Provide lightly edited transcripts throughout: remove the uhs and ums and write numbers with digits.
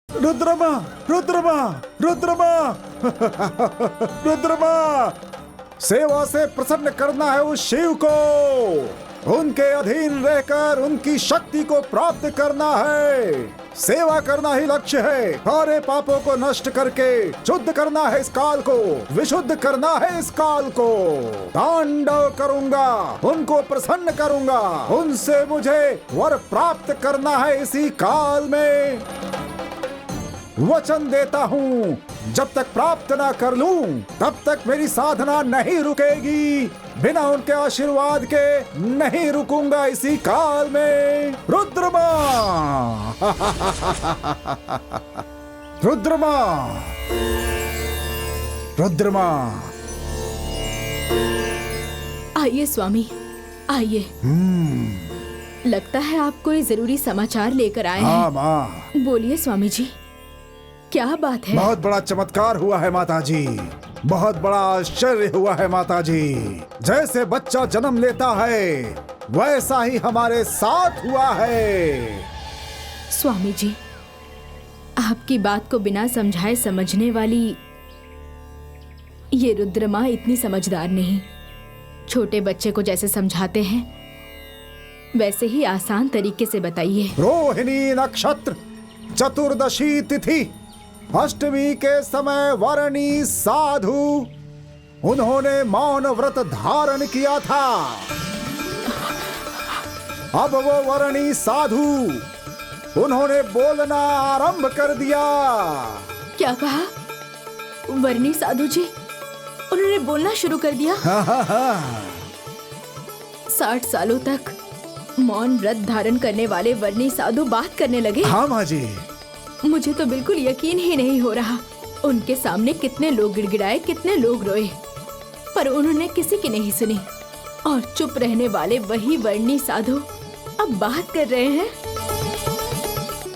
रुद्रमा, रुद्रमा, रुद्रमा, रुद्रमा, सेवा से प्रसन्न करना है उस शिव को, उनके अधीन रहकर उनकी शक्ति को प्राप्त करना है। सेवा करना ही लक्ष्य है। सारे पापों को नष्ट करके शुद्ध करना है इस काल को, विशुद्ध करना है इस काल को। तांडव करूंगा, उनको प्रसन्न करूंगा, उनसे मुझे वर प्राप्त करना है इसी काल में। वचन देता हूँ, जब तक प्राप्त ना कर लूं तब तक मेरी साधना नहीं रुकेगी। बिना उनके आशीर्वाद के नहीं रुकूंगा इसी काल में। रुद्रमा, रुद्रमा, रुद्रमा। आइए स्वामी, आइए। लगता है आप कोई जरूरी समाचार लेकर आए हैं। हाँ माँ। बोलिए स्वामी जी, क्या बात है? बहुत बड़ा चमत्कार हुआ है माता जी, बहुत बड़ा आश्चर्य हुआ है माता जी। जैसे बच्चा जन्म लेता है वैसा ही हमारे साथ हुआ है। स्वामी जी, आपकी बात को बिना समझाए समझने वाली ये रुद्रमा इतनी समझदार नहीं। छोटे बच्चे को जैसे समझाते हैं वैसे ही आसान तरीके से बताइए। रोहिणी नक्षत्र, चतुर्दशी तिथि, अष्टमी के समय वरणी साधु उन्होंने मौन व्रत धारण किया था। अब वो वरणी साधु उन्होंने बोलना आरंभ कर दिया। क्या कहा? वर्णी साधु जी उन्होंने बोलना शुरू कर दिया? 60 सालों तक मौन व्रत धारण करने वाले वर्णी साधु बात करने लगे? हाँ माँ जी। मुझे तो बिल्कुल यकीन ही नहीं हो रहा। उनके सामने कितने लोग गिड़गिड़ाए, कितने लोग रोए, पर उन्होंने किसी की नहीं सुनी। और चुप रहने वाले वही वर्णी साधु अब बात कर रहे हैं।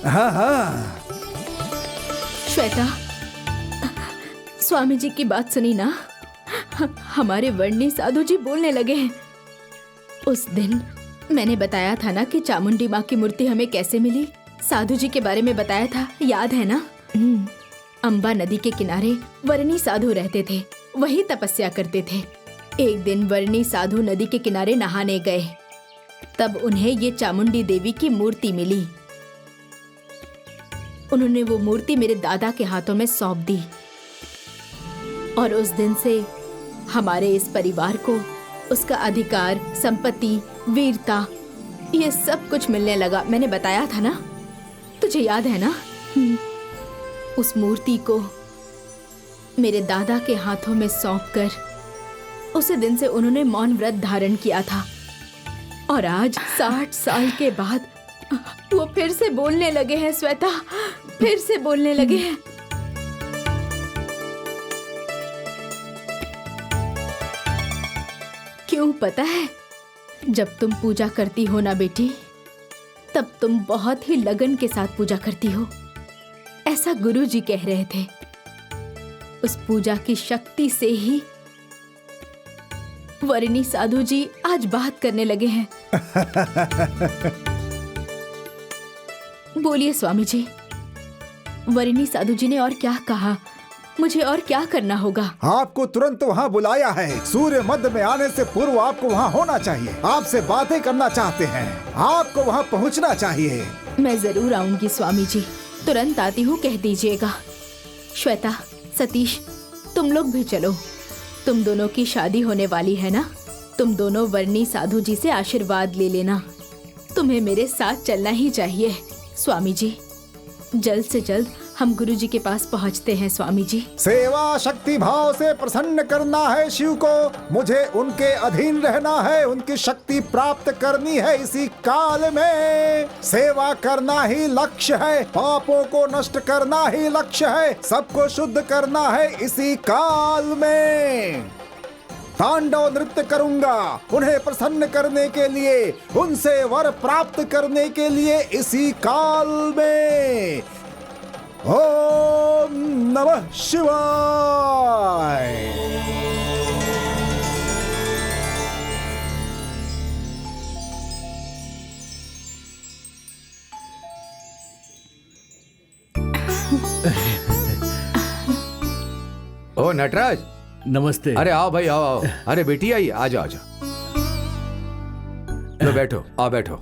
हाँ। श्वेता, स्वामी जी की बात सुनी ना? हमारे वर्णी साधु जी बोलने लगे हैं। उस दिन मैंने बताया था ना कि चामुंडी माँ की मूर्ति हमें कैसे मिली। साधु जी के बारे में बताया था, याद है ना? अंबा नदी के किनारे वर्णी साधु रहते थे, वही तपस्या करते थे। एक दिन वर्णी साधु नदी के किनारे नहाने गए, तब उन्हें ये चामुंडी देवी की मूर्ति मिली। उन्होंने वो मूर्ति मेरे दादा के हाथों में सौंप दी और उस दिन से हमारे इस परिवार को उसका अधिकार, संपत्ति, वीरता, ये सब कुछ मिलने लगा। मैंने बताया था ना, तुझे याद है ना? उस मूर्ति को मेरे दादा के हाथों में सौंपकर उसी दिन से उन्होंने मौन व्रत धारण किया था। और आज 60 साल के बाद वो फिर से बोलने लगे हैं। श्वेता, फिर से बोलने लगे हैं। क्यों पता है? जब तुम पूजा करती हो ना बेटी, तब तुम बहुत ही लगन के साथ पूजा करती हो, ऐसा गुरुजी कह रहे थे। उस पूजा की शक्ति से ही वर्णी साधु जी आज बात करने लगे हैं। बोलिए स्वामी जी, वर्णी साधु जी ने और क्या कहा? मुझे और क्या करना होगा? आपको तुरंत वहाँ बुलाया है। सूर्य मध्य में आने से पूर्व आपको वहाँ होना चाहिए। आपसे बातें करना चाहते हैं, आपको वहाँ पहुँचना चाहिए। मैं जरूर आऊंगी स्वामी जी, तुरंत आती हूँ कह दीजिएगा। श्वेता, सतीश, तुम लोग भी चलो। तुम दोनों की शादी होने वाली है ना? तुम दोनों वर्णी साधु जी से आशीर्वाद ले लेना। तुम्हें मेरे साथ चलना ही चाहिए। स्वामी जी, जल्द से जल्द हम गुरु जी के पास पहुंचते हैं। स्वामी जी, सेवा शक्ति भाव से प्रसन्न करना है शिव को। मुझे उनके अधीन रहना है, उनकी शक्ति प्राप्त करनी है इसी काल में। सेवा करना ही लक्ष्य है, पापों को नष्ट करना ही लक्ष्य है, सबको शुद्ध करना है इसी काल में। तांडव नृत्य करूंगा उन्हें प्रसन्न करने के लिए, उनसे वर प्राप्त करने के लिए इसी काल में। ओम नमः शिवाय। ओ नटराज, नमस्ते। अरे आओ भाई, आओ आओ। अरे बेटी आई, आ जाओ आ जाओ। लो बैठो, आओ बैठो।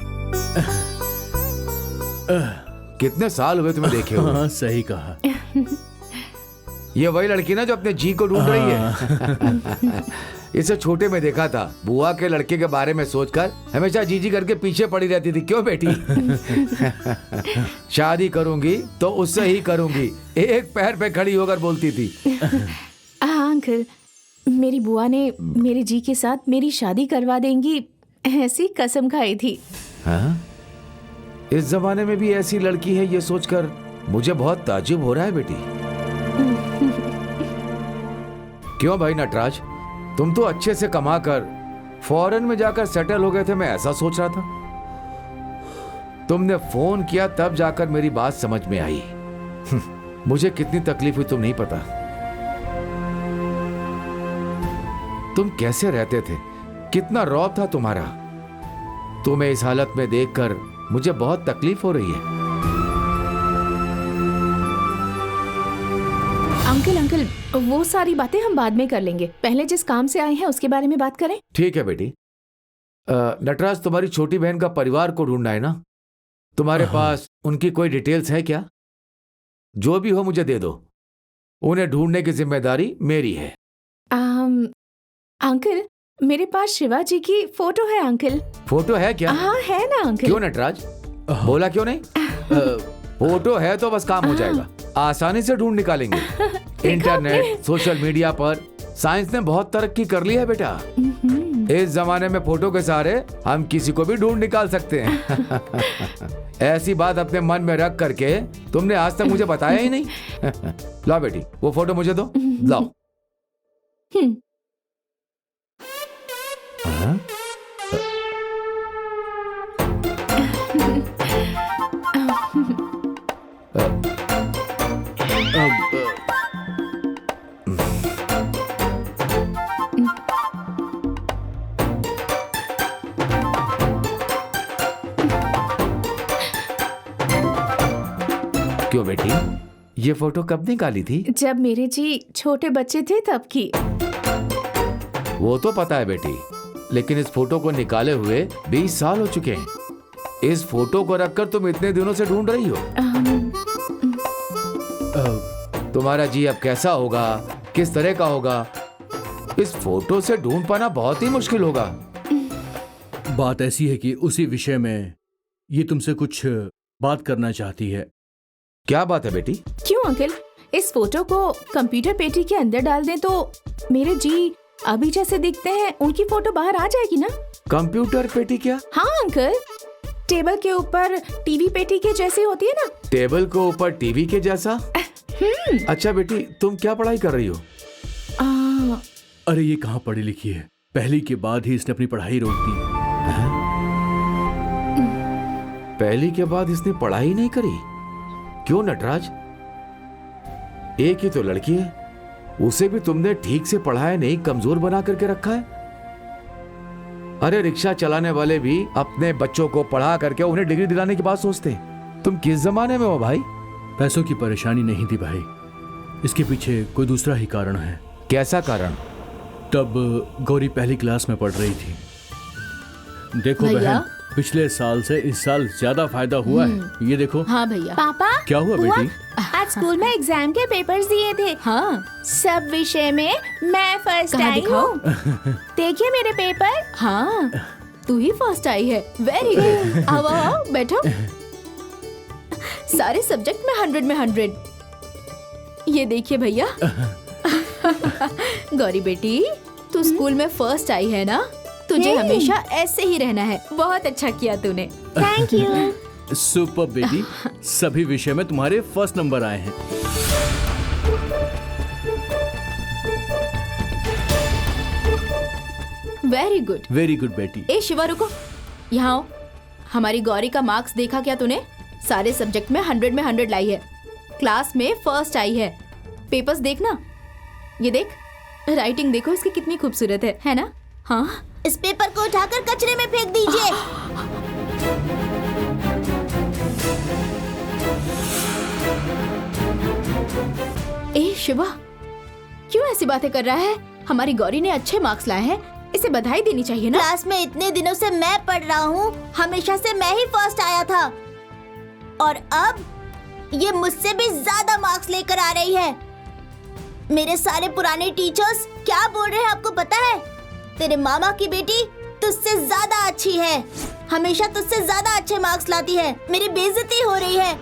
कितने साल हुए तुम्हें देखे हुए? हाँ, सही कहा। ये वही लड़की ना जो अपने जी को ढूंढ रही है। इसे छोटे में देखा था, बुआ के लड़के के बारे में सोचकर हमेशा जी करके पीछे पड़ी रहती थी। क्यों बेटी? शादी करूंगी तो उससे ही करूंगी, एक पैर पे खड़ी होकर बोलती थी। हाँ अंकल, मेरी बुआ ने मेरे जी के साथ मेरी शादी करवा देंगी ऐसी कसम खाई थी। हाँ? इस जमाने में भी ऐसी लड़की है, ये सोचकर मुझे बहुत ताज्जुब हो रहा है बेटी। क्यों भाई नटराज, तुम तो अच्छे से कमाकर फॉरेन में जाकर सेटल हो गए थे, मैं ऐसा सोच रहा था। तुमने फोन किया तब जाकर मेरी बात समझ में आई। मुझे कितनी तकलीफ हुई तुम नहीं पता। तुम कैसे रहते थे, कितना रौब था तुम्हारा। तुम्हें इस हालत में देखकर मुझे बहुत तकलीफ हो रही है। अंकल, वो सारी बातें हम बाद में कर लेंगे, पहले जिस काम से आए हैं उसके बारे में बात करें। ठीक है बेटी। नटराज, तुम्हारी छोटी बहन का परिवार को ढूंढना है ना? तुम्हारे पास उनकी कोई डिटेल्स है क्या? जो भी हो मुझे दे दो, उन्हें ढूंढने की जिम्मेदारी मेरी है। अंकल, मेरे पास शिवा जी की फोटो है अंकल। फोटो है क्या? हाँ है ना अंकल। क्यों नटराज, बोला क्यों नहीं? फोटो है तो बस काम हो जाएगा, आसानी से ढूंढ निकालेंगे। इंटरनेट, सोशल मीडिया पर साइंस ने बहुत तरक्की कर ली है बेटा। इस जमाने में फोटो के सहारे हम किसी को भी ढूंढ निकाल सकते हैं। ऐसी बात अपने मन में रख करके तुमने आज तक मुझे बताया ही नहीं। लाओ बेटी, वो फोटो मुझे दो, लाओ। हाँ? क्यों बेटी, ये फोटो कब निकाली थी? जब मेरे जी छोटे बच्चे थे तब की। वो तो पता है बेटी, लेकिन इस फोटो को निकाले हुए 20 साल हो चुके हैं। इस फोटो को रखकर तुम इतने दिनों से ढूंढ रही हो। तुम्हारा जी अब कैसा होगा, किस तरह का होगा, इस फोटो से ढूंढ पाना बहुत ही मुश्किल होगा। बात ऐसी है कि उसी विषय में ये तुमसे कुछ बात करना चाहती है। क्या बात है बेटी? क्यों अंकल, इस फोटो को कंप्यूटर पेटी के अंदर डाल दें तो मेरे जी अभी जैसे दिखते हैं उनकी फोटो बाहर आ जाएगी ना? कंप्यूटर पेटी क्या? हाँ अंकल, टेबल के ऊपर टीवी पेटी के जैसी होती है ना? टेबल के ऊपर टीवी के जैसा? अच्छा बेटी, तुम क्या पढ़ाई कर रही हो? अरे ये कहाँ पढ़ी लिखी है, पहली के बाद ही इसने अपनी पढ़ाई रोक दी। पहली के बाद इसने पढ़ाई नहीं करी? क्यों नटराज, एक ही तो लड़की है, उसे भी तुमने ठीक से पढ़ाया नहीं, कमजोर बना करके रखा है। अरे रिक्शा चलाने वाले भी अपने बच्चों को पढ़ा करके उन्हें डिग्री दिलाने की बात सोचते हैं। तुम किस जमाने में हो भाई? पैसों की परेशानी नहीं थी भाई, इसके पीछे कोई दूसरा ही कारण है। कैसा कारण? तब गौरी पहली क्लास में पढ़ रही थी। देखो बहन, पिछले साल से इस साल ज्यादा फायदा हुआ है, ये देखो। हाँ भैया। पापा, क्या हुआ बेटी? आज स्कूल में एग्जाम के पेपर्स दिए थे। हाँ, सब विषय में मैं फर्स्ट कहाँ आई दिखाओ? हूँ। देखिए मेरे पेपर। हाँ तू ही फर्स्ट आई है, वेरी गुड। आओ आओ बैठो। सारे सब्जेक्ट में 100 में 100। ये देखिए भैया। गौरी बेटी, तू स्कूल में फर्स्ट आई है ना, तुझे हमेशा ऐसे ही रहना है। बहुत अच्छा किया तूने। Thank you. सुपर बेटी, सभी विषय में तुम्हारे फर्स्ट नंबर आए हैं। वेरी गुड, वेरी गुड बेटी। ए शिवा रुको, यहाँ आओ। हमारी गौरी का मार्क्स देखा क्या तूने? सारे सब्जेक्ट में 100 में 100 लाई है, क्लास में फर्स्ट आई है। पेपर्स देखना, ये देख, राइटिंग देखो इसकी कितनी खूबसूरत है ना? हाँ, इस पेपर को उठाकर कचरे में फेंक दीजिए। ए शिवा, क्यों ऐसी बातें कर रहा है? हमारी गौरी ने अच्छे मार्क्स लाए हैं, इसे बधाई देनी चाहिए ना। क्लास में इतने दिनों से मैं पढ़ रहा हूँ, हमेशा से मैं ही फर्स्ट आया था, और अब ये मुझसे भी ज्यादा मार्क्स लेकर आ रही है। मेरे सारे पुराने टीचर्स क्या बोल रहे हैं आपको पता है? तेरे मामा की बेटी तुझसे ज्यादा अच्छी है, हमेशा तुझसे ज्यादा अच्छे मार्क्स लाती है, मेरी बेइज्जती हो रही है।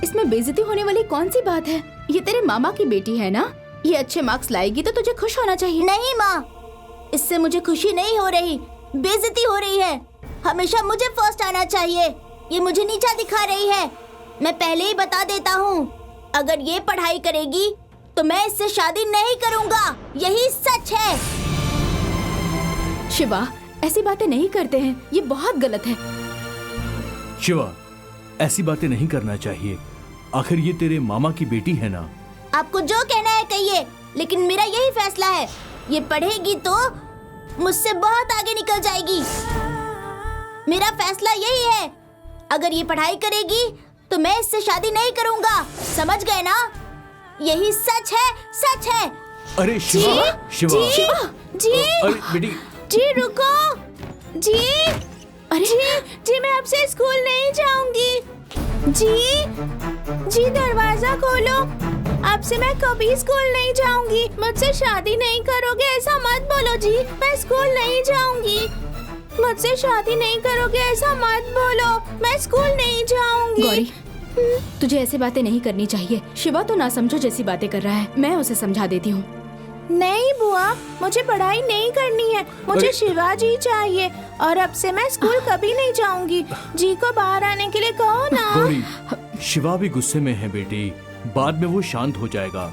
इसमें बेइज्जती होने वाली कौन सी बात है? ये तेरे मामा की बेटी है ना, ये अच्छे मार्क्स लाएगी तो तुझे खुश होना चाहिए। नहीं माँ, इससे मुझे खुशी नहीं हो रही, बेइज्जती हो रही है। हमेशा मुझे फर्स्ट आना चाहिए, ये मुझे नीचा दिखा रही है। मैं पहले ही बता देता हूँ, अगर ये पढ़ाई करेगी तो मैं इससे शादी नहीं करूँगा, यही सच है। शिवा, ऐसी बातें नहीं करते हैं, ये बहुत गलत है। शिवा, ऐसी बातें नहीं करना चाहिए, आखिर ये तेरे मामा की बेटी है ना। आपको जो कहना है कहिए, लेकिन मेरा यही फैसला है, ये पढ़ेगी तो मुझसे बहुत आगे निकल जाएगी। मेरा फैसला यही है, अगर ये पढ़ाई करेगी तो मैं इससे शादी नहीं करूँगा, समझ गए ना? यही सच है, सच है। अरे शिवा, शिवा, जी, अरे बेटी, जी रुको, जी, अरे जी मैं आपसे स्कूल नहीं जाऊंगी। जी दरवाजा खोलो, आपसे मैं कभी स्कूल नहीं जाऊंगी। मुझसे शादी नहीं करोगे ऐसा मत बोलो जी, मैं स्कूल नहीं जाऊंगी। मुझसे शादी नहीं करोगे ऐसा मत बोलो, मैं स्कूल नहीं जाऊंगी। गौरी, तुझे ऐसी बातें नहीं करनी चाहिए। शिवा तो ना समझो जैसी बातें कर रहा है, मैं उसे समझा देती हूँ। नहीं बुआ, मुझे पढ़ाई नहीं करनी है, मुझे शिवाजी चाहिए, और अब से मैं स्कूल कभी नहीं जाऊंगी। जी को बाहर आने के लिए कहो ना। गौरी, शिवा भी गुस्से में है बेटी, बाद में वो शांत हो जाएगा,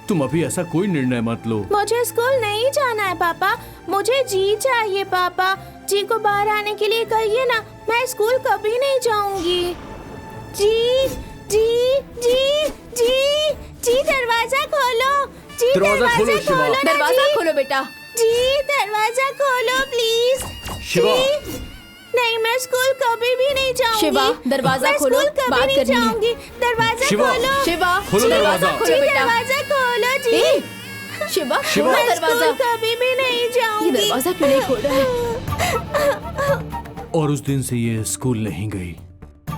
तुम अभी ऐसा कोई निर्णय मत लो। मुझे स्कूल नहीं जाना है पापा, मुझे जी चाहिए पापा। जी को बाहर आने के लिए कहिए ना, मैं स्कूल कभी नहीं जाऊंगी। जी जी जी जी जी दरवाजा खोलो, जी दरवाजा खोलो, शिवा। ना दरवाजा जी। खोलो बेटा। जी दरवाजा खोलो प्लीज। शिवा। जी, नहीं मैं स्कूल कभी भी नहीं जाऊंगी। शिवा, दरवाजा मैं खोलो, स्कूल कभी बात नहीं करनी है। जाऊंगी। दरवाजा शिवा। खोलो। शिवा, खोलो दरवाजा। खोलो जी बेटा। दरवाजा खोलो जी। शिवा, शिवा। खोलो मैं दरवाजा। स्कूल कभी भी नहीं ये जाऊंगी। दरवाजा क्यों नहीं खोल रहा है? और उस दिन से ये स्कूल नहीं गई।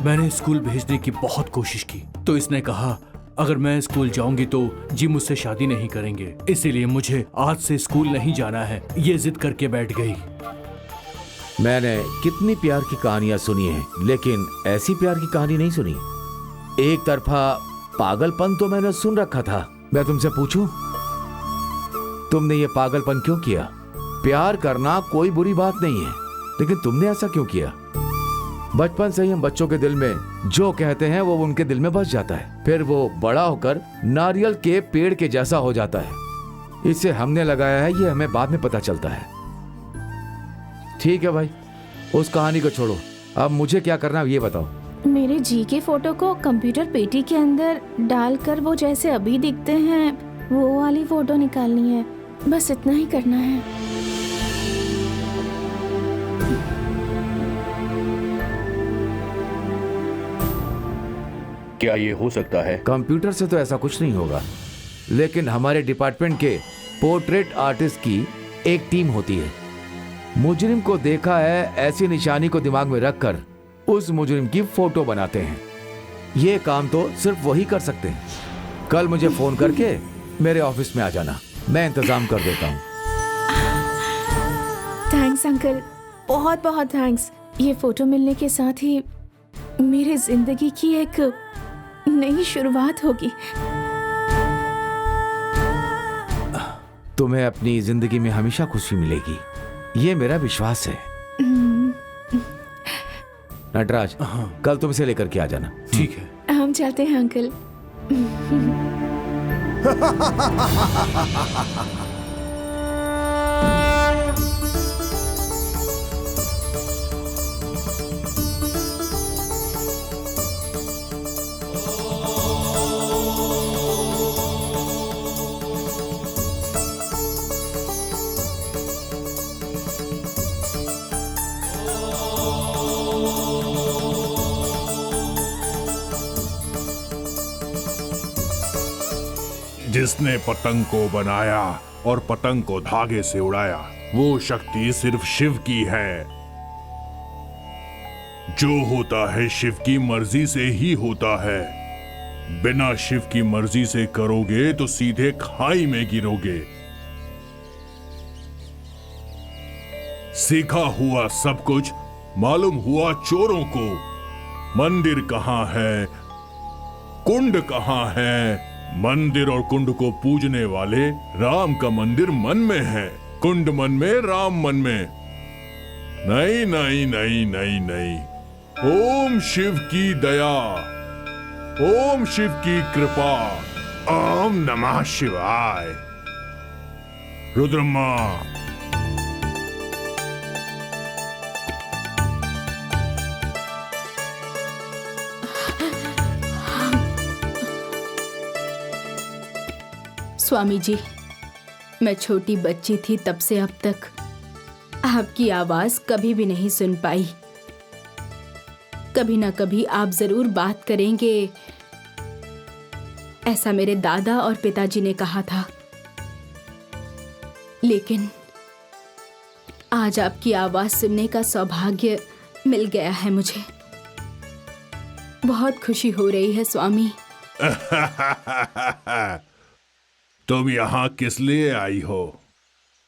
मैंने स्कूल भेजने की बहुत कोशिश की, तो इसने कहा अगर मैं स्कूल जाऊंगी तो जी मुझसे शादी नहीं करेंगे, इसीलिए मुझे आज से स्कूल नहीं जाना है, ये जिद करके बैठ गई। मैंने कितनी प्यार की कहानियां सुनी हैं, लेकिन ऐसी प्यार की कहानी नहीं सुनी। एक तरफा पागलपन तो मैंने सुन रखा था। मैं तुमसे पूछूं, तुमने ये पागलपन क्यों किया? प्यार करना कोई बुरी बात नहीं है, लेकिन तुमने ऐसा क्यों किया? बचपन से ही हम बच्चों के दिल में जो कहते हैं वो उनके दिल में बस जाता है, फिर वो बड़ा होकर नारियल के पेड़ के जैसा हो जाता है। इसे हमने लगाया है, ये हमें बाद में पता चलता है। ठीक है भाई, उस कहानी को छोड़ो, अब मुझे क्या करना है ये बताओ। मेरे जी के फोटो को कंप्यूटर पेटी के अंदर डालकर वो जैसे अभी दिखते हैं वो वाली फोटो निकालनी है, बस इतना ही करना है। क्या ये हो सकता है? कंप्यूटर से तो ऐसा कुछ नहीं होगा, लेकिन हमारे डिपार्टमेंट के पोर्ट्रेट आर्टिस्ट की एक टीम होती है। मुजरिम को देखा है ऐसी निशानी को दिमाग में रखकर उस मुजरिम की फोटो बनाते हैं। ये काम तो सिर्फ वही कर सकते हैं। कल मुझे फोन करके मेरे ऑफिस में आ जाना, मैं इंतजाम कर देता हूँ। थैंक्स अंकल, बहुत बहुत थैंक्स। ये फोटो मिलने के साथ ही मेरी जिंदगी की एक नई शुरुआत होगी। तुम्हें अपनी जिंदगी में हमेशा खुशी मिलेगी, ये मेरा विश्वास है। नटराज, कल तुम इसे लेकर के आ जाना। ठीक है। हम चलते हैं अंकल। जिसने पतंग को बनाया और पतंग को धागे से उड़ाया, वो शक्ति सिर्फ शिव की है। जो होता है शिव की मर्जी से ही होता है। बिना शिव की मर्जी से करोगे तो सीधे खाई में गिरोगे। सीखा हुआ सब कुछ मालूम हुआ चोरों को। मंदिर कहाँ है, कुंड कहाँ है? मंदिर और कुंड को पूजने वाले राम का मंदिर मन में है, कुंड मन में, राम मन में। नहीं नहीं नहीं नहीं नहीं। ओम शिव की दया, ओम शिव की कृपा, ओम नमः शिवाय। रुद्रम्मा, स्वामी जी, मैं छोटी बच्ची थी तब से अब तक आपकी आवाज कभी भी नहीं सुन पाई। कभी ना कभी आप जरूर बात करेंगे, ऐसा मेरे दादा और पिताजी ने कहा था। लेकिन आज आपकी आवाज सुनने का सौभाग्य मिल गया है मुझे। बहुत खुशी हो रही है स्वामी। तुम यहाँ किस लिए आई हो?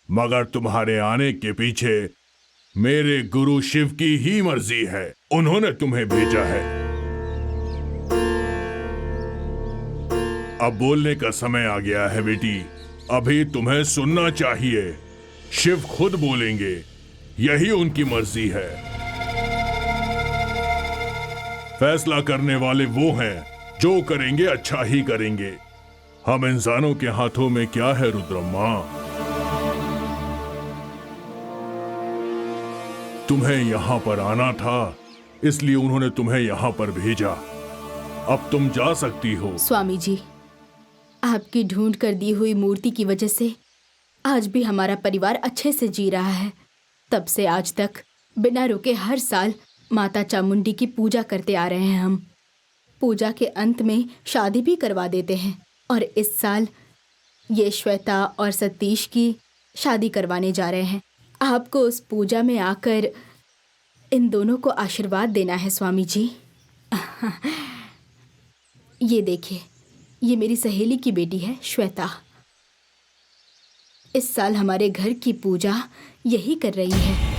मगर तुम्हारे आने के पीछे मेरे गुरु शिव की ही मर्जी है। उन्होंने तुम्हें भेजा है। अब बोलने का समय आ गया है बेटी। अभी तुम्हें सुनना चाहिए। शिव खुद बोलेंगे, यही उनकी मर्जी है। फैसला करने वाले वो हैं जो करेंगे अच्छा ही करेंगे। हम इंसानों के हाथों में क्या है रुद्रम्मा? तुम्हें यहां पर आना था, इसलिए उन्होंने तुम्हें यहां पर भेजा। अब तुम जा सकती हो। स्वामी जी, आपकी ढूंढ कर दी हुई मूर्ति की वजह से आज भी हमारा परिवार अच्छे से जी रहा है। तब से आज तक बिना रुके हर साल माता चामुंडी की पूजा करते आ रहे हैं हम। पूजा के अंत में शादी भी करवा देते हैं और इस साल ये श्वेता और सतीश की शादी करवाने जा रहे हैं। आपको उस पूजा में आकर इन दोनों को आशीर्वाद देना है स्वामी जी। ये देखिए, ये मेरी सहेली की बेटी है श्वेता। इस साल हमारे घर की पूजा यही कर रही है।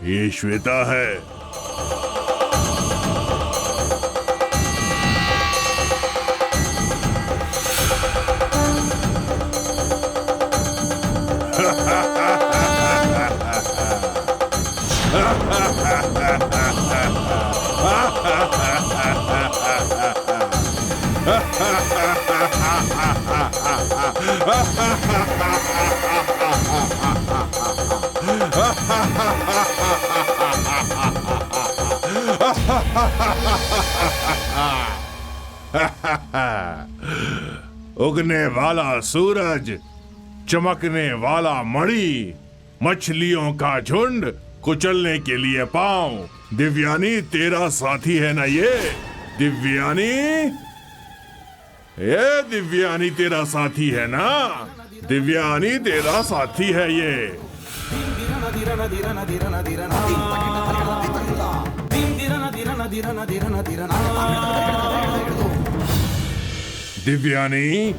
ये श्वेता है। उगने वाला सूरज, चमकने वाला मणि, मछलियों का झुंड, कुचलने के लिए पांव। दिव्यानी तेरा साथी है ना ये? दिव्यानी, ये दिव्यानी तेरा साथी है ना? दिव्यानी तेरा साथी है ये। दिव्यानी,